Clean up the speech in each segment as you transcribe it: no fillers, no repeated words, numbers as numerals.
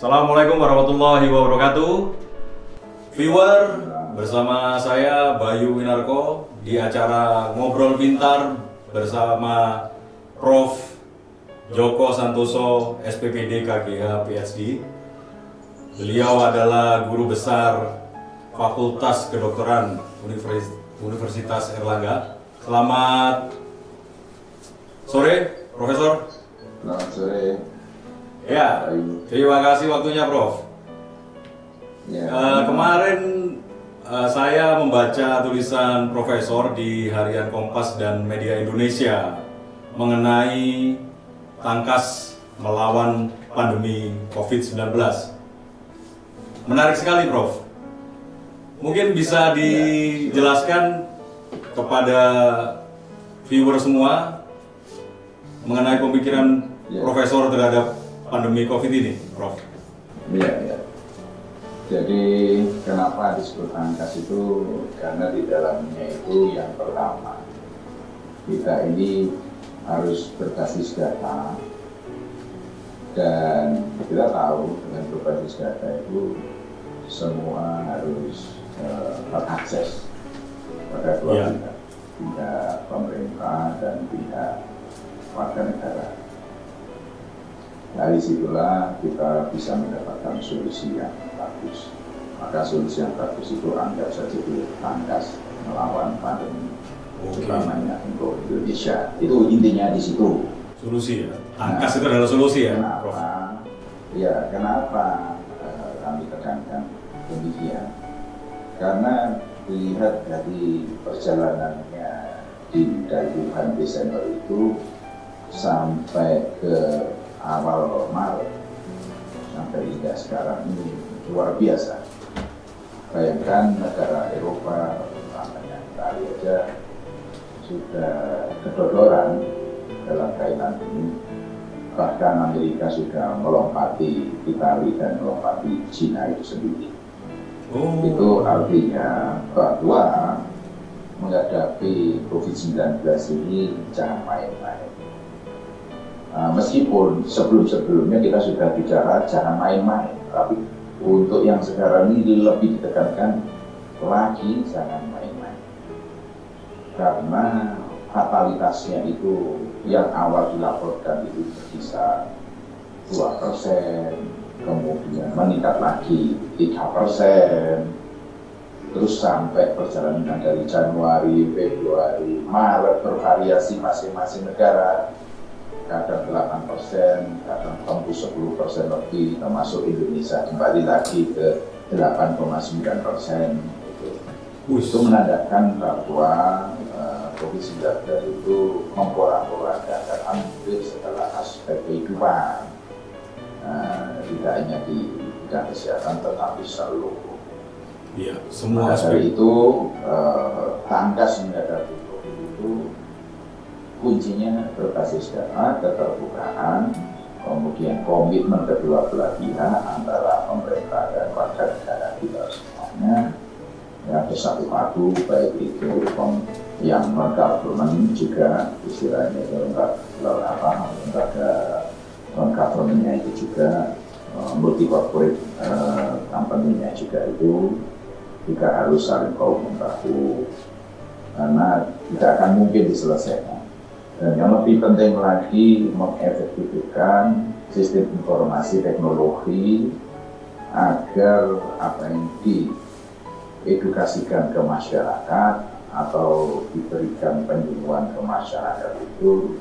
Assalamualaikum warahmatullahi wabarakatuh. Viewer, bersama saya Bayu Winarko di acara Ngobrol Pintar bersama Prof. Joko Santoso, SPPD KGH PhD. Beliau adalah guru besar Fakultas Kedokteran Universitas Erlangga. Selamat sore, Profesor. Selamat sore. Ya, terima kasih waktunya, Prof. Ya, kemarin saya membaca tulisan Profesor di Harian Kompas dan Media Indonesia mengenai tangkas melawan pandemi COVID-19. Menarik sekali, Prof. Mungkin bisa dijelaskan kepada viewer semua mengenai pemikiran Profesor terhadap pandemi COVID ini, Prof. Iya. Jadi kenapa disebut tangkas itu? Karena di dalamnya itu yang pertama, kita ini harus berbasis data, dan kita tahu dengan berbasis data itu semua harus terakses pada dua pihak pemerintah dan pihak warga negara. Dari situlah kita bisa mendapatkan solusi yang bagus. Maka solusi yang bagus itu anggap saja itu tangkas melawan pandemi, utamanya untuk Indonesia. Itu intinya di situ. Solusi ya. Tangkas itu adalah solusi ya, Prof. Kenapa kami tekankan demikian? Karena dilihat dari perjalanannya dari bulan Desember itu sampai ke awal Maret sampai hingga sekarang ini luar biasa. Bayangkan negara Eropa, namanya Italia aja sudah kedodoran dalam kaitan ini. Bahkan Amerika sudah melompati Italia dan melompati Cina itu sendiri. Itu artinya bahwa menghadapi COVID-19 ini jangan main-main. Meskipun sebelum-sebelumnya kita sudah bicara jangan main-main, tapi untuk yang sekarang ini lebih ditekankan lagi jangan main-main. Karena fatalitasnya itu yang awal dilaporkan itu berkisar 2%, kemudian meningkat lagi 3%, terus sampai perjalanan dari Januari, Februari, Maret bervariasi masing-masing negara. Kadang 8%, kadang tembus 10% lebih, termasuk Indonesia kembali lagi ke 8,9%. Itu menandakan bahwa COVID-19 itu memporak-porandakan hampir segala aspek kehidupan, tidak hanya di bidang kesehatan tetapi seluruh. Iya, semua aspek. Dari itu tangkas menghadapi COVID itu kuncinya berbasis data, keterbukaan, kemudian komitmen kedua belah pihak antara pemerintah dan warga negara kita semuanya yang bersatu padu, baik itu yang non-government juga istilahnya lembaga non-governmentnya itu juga multi corporate company-nya juga itu harus saling bahu membahu karena tidak akan mungkin diselesaikan. Dan yang lebih penting lagi mengefektifkan sistem informasi teknologi agar apa yang diedukasikan ke masyarakat atau diberikan penyuluhan ke masyarakat itu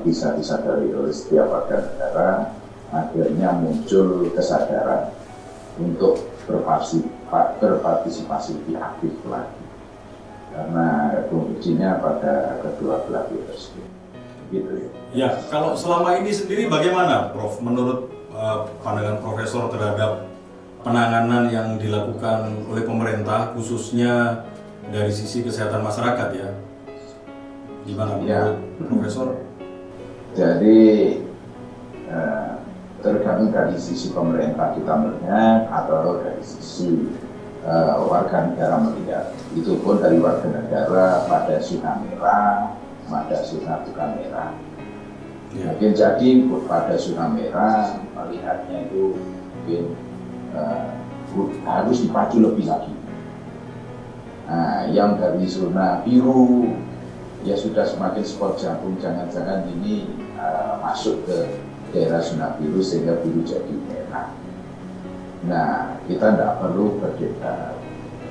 bisa disadari oleh setiap warga negara, akhirnya muncul kesadaran untuk berpartisipasi lebih aktif lagi. Karena kuncinya pada kedua belah pihak tersebut. Gitu ya. Ya, kalau selama ini sendiri bagaimana, Prof? Menurut pandangan Profesor terhadap penanganan yang dilakukan oleh pemerintah, khususnya dari sisi kesehatan masyarakat ya? Gimana menurut Profesor? Jadi tergantung dari sisi pemerintah kita melihat atau dari sisi warga negara melihat. Itu pun dari warga negara pada zona merah, pada zona bukan merah. Ya. Mungkin jadi pada zona merah melihatnya itu mungkin harus dipacu lebih lagi. Nah, yang dari zona biru ya sudah semakin sport jantung, jangan-jangan ini masuk ke daerah zona biru sehingga biru jadi merah. Nah, kita tidak perlu berdebat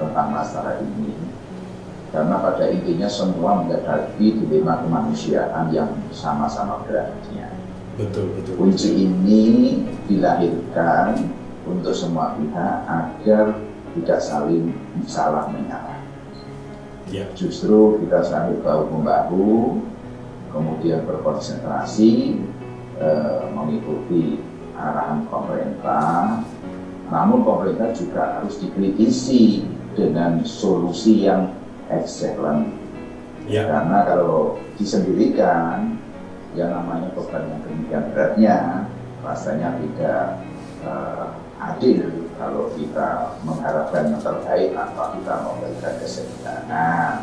tentang masalah ini, karena pada intinya semua menghadapi dilema kemanusiaan yang sama-sama beratnya. Betul. Kunci ini dilahirkan untuk semua pihak agar tidak saling salah menyalahkan. Ya. Justru kita saling bahu-membahu, kemudian berkonsentrasi, mengikuti arahan pemerintah. Namun pemerintah juga harus dikritisi dengan solusi yang excellent. Ya. Karena kalau disendirikan, yang namanya beban yang demikian beratnya, rasanya tidak adil kalau kita mengharapkan yang terbaik tanpa kita memberikan kesenjangan.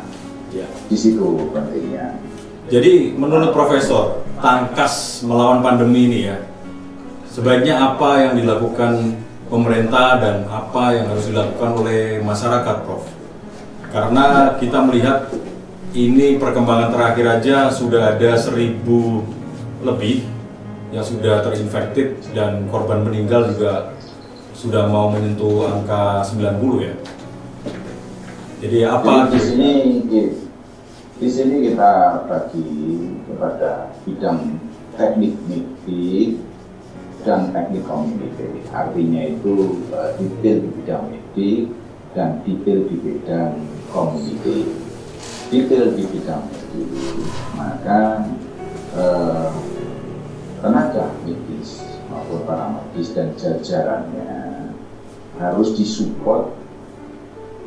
Ya. Di situ pentingnya. Jadi menurut Profesor, tangkas melawan pandemi ini ya, sebaiknya apa yang dilakukan pemerintah dan apa yang harus dilakukan oleh masyarakat, Prof? Karena kita melihat ini perkembangan terakhir aja sudah ada 1.000 lebih yang sudah terinfekted dan korban meninggal juga sudah mau menyentuh angka 90 ya. Jadi apa di sini kita bagi kepada bidang teknik medik dan teknik komunikasi. Artinya itu detail di bidang medik dan detail di bidang komunikasi. Detail di bidang medik, maka tenaga medis maupun para medis dan jajarannya harus disupport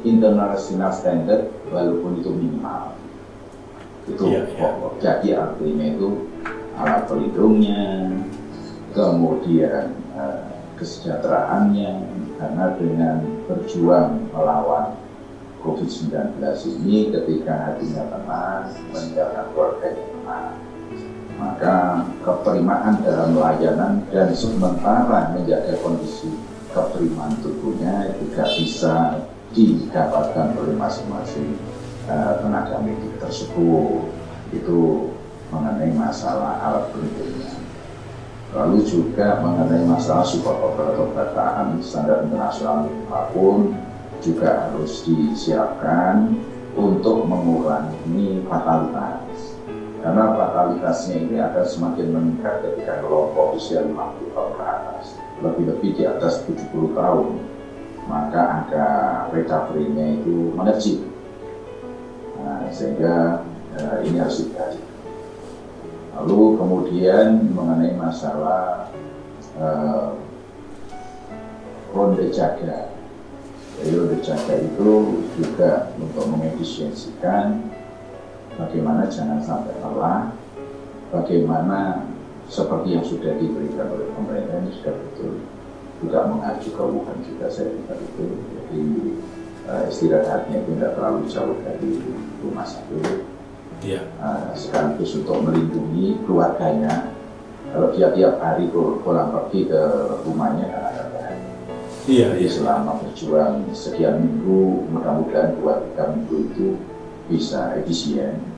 international standard walaupun itu minimal. Itu pokok. Jadi artinya itu alat pelindungnya, kemudian kesejahteraannya, karena dengan berjuang melawan COVID-19 ini ketika hatinya tenang, meninggalkan keluarganya tenang, maka keprimaan dalam layanan dan sementara menjaga kondisi keprimaan tubuhnya juga bisa didapatkan oleh masing-masing tenaga medik tersebut. Itu mengenai masalah alat pelindungnya. Lalu juga mengenai masalah support obat-obatan standar internasional maupun juga harus disiapkan untuk mengurangi fatalitas. Karena fatalitasnya ini akan semakin meningkat ketika kelompok usia 50 tahun ke atas, lebih-lebih di atas 70 tahun, maka angka recovery-nya itu mengecil. Nah, sehingga ini harus diperhatikan. Lalu kemudian mengenai masalah ronde jaga. Jadi ronde jaga itu juga untuk mengefisiensikan bagaimana jangan sampai lelah, bagaimana seperti yang sudah diberikan oleh pemerintah ini sudah betul, juga mengacu ke Wuhan juga saya lihat itu. Jadi istirahatnya itu tidak terlalu jauh dari rumah sakit. Iya. Sekaligus untuk melindungi keluarganya. Kalau dia tiap hari pulang pergi ke rumahnya kan agak bahaya. Iya. Jadi selama berjuang sekian minggu, mudah-mudahan 2-3 minggu itu bisa efisien.